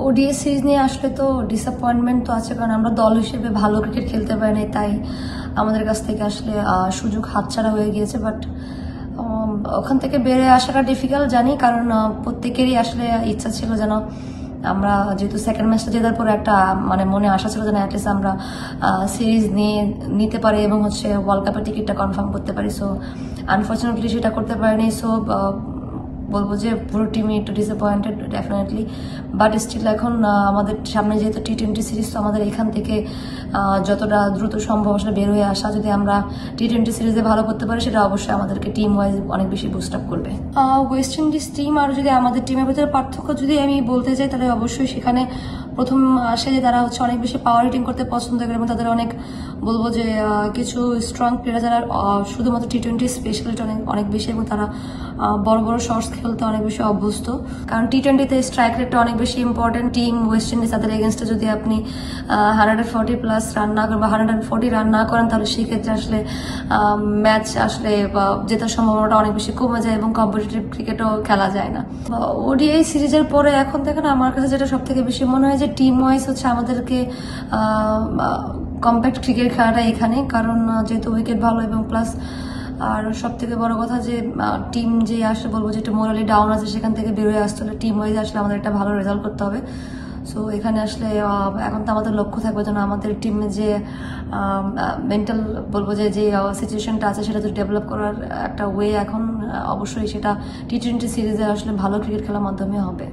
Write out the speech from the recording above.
ODI series নিয়ে আসলে তো ডিসঅ্যাপয়েন্টমেন্ট তো আছে, কারণ আমরা দল হিসেবে ভালো ক্রিকেট খেলতে পারি নাই, তাই আমাদের কাছ থেকে আসলে সুযোগ হাতছাড়া হয়ে গিয়েছে। বাট ওখান থেকে বেড়ে আসাটা ডিফিকাল্ট জানি, কারণ প্রত্যেকেরই আসলে ইচ্ছা ছিল যেন আমরা, যেহেতু সেকেন্ড ম্যাচটা জেতার পরে একটা মানে মনে আশা ছিল যেন অ্যাটলিস্ট আমরা সিরিজ নিতে পারি এবং হচ্ছে ওয়ার্ল্ড কাপের টিকিটটা কনফার্ম করতে পারি। সো আনফর্চুনেটলি সেটা করতে পারিনি। সো বলবো যে পুরো টিমই একটু ডিসঅ্যাপয়েন্টেড ডেফিনেটলি। বাট স্টিল এখন আমাদের সামনে যেহেতু টি-20 সিরিজ, তো আমাদের এখান থেকে যতটা দ্রুত সম্ভব আসলে বের হয়ে আসা, যদি আমরা টি-20 সিরিজে ভালো করতে পারি সেটা অবশ্যই আমাদেরকে টিম ওয়াইজ অনেক বেশি বুস্ট আপ করবে। ওয়েস্ট ইন্ডিজ টিম আর যদি আমাদের টিমের ভিতরে পার্থক্য যদি আমি বলতে চাই, তাহলে অবশ্যই সেখানে প্রথম আসে যে তারা হচ্ছে অনেক বেশি পাওয়ার হিটিং করতে পছন্দ করে এবং তাদের অনেক বলবো যে কিছু স্ট্রং প্লেয়ার যারা শুধুমাত্র টি-20 স্পেশালিস্ট অনেক বেশি, এবং তারা বড় বড় শর্টস খেলতে অনেক বেশি অভ্যস্ত। কারণ টি-20তে স্ট্রাইক রেটটা অনেক বেশি ইম্পর্টেন্ট। টিম ওয়েস্ট ইন্ডিজ তাদের এগেনস্টে যদি আপনি 140+ রান না করেন বা 140 রান না করেন, তাহলে সেক্ষেত্রে আসলে ম্যাচ আসলে জেতার সম্ভাবনাটা অনেক বেশি কমে যায় এবং কম্পিটিটিভ ক্রিকেটও খেলা যায় না। ওডিআই সিরিজের পরে এখন থেকে না আমার কাছে যেটা সব থেকে বেশি মনে হয় যে টিম ওয়াইজ হচ্ছে আমাদেরকে কম্প্যাক্ট ক্রিকেট খেলাটা এখানে, কারণ যেহেতু উইকেট ভালো এবং প্লাস আর সব থেকে বড় কথা যে টিম যে আসলে বলবো যে একটু মোরালি ডাউন আছে, সেখান থেকে বেরোয় আসতে হলে টিম ওয়াইজ আসলে আমাদের একটা ভালো রেজাল্ট করতে হবে। সো এখানে আসলে এখন তো আমাদের লক্ষ্য থাকবে যেন আমাদের টিমে যে মেন্টাল বলবো যে সিচুয়েশনটা আছে সেটা তো ডেভেলপ করার একটা ওয়ে এখন অবশ্যই সেটা টি-20 সিরিজে আসলে ভালো ক্রিকেট খেলার মাধ্যমে হবে।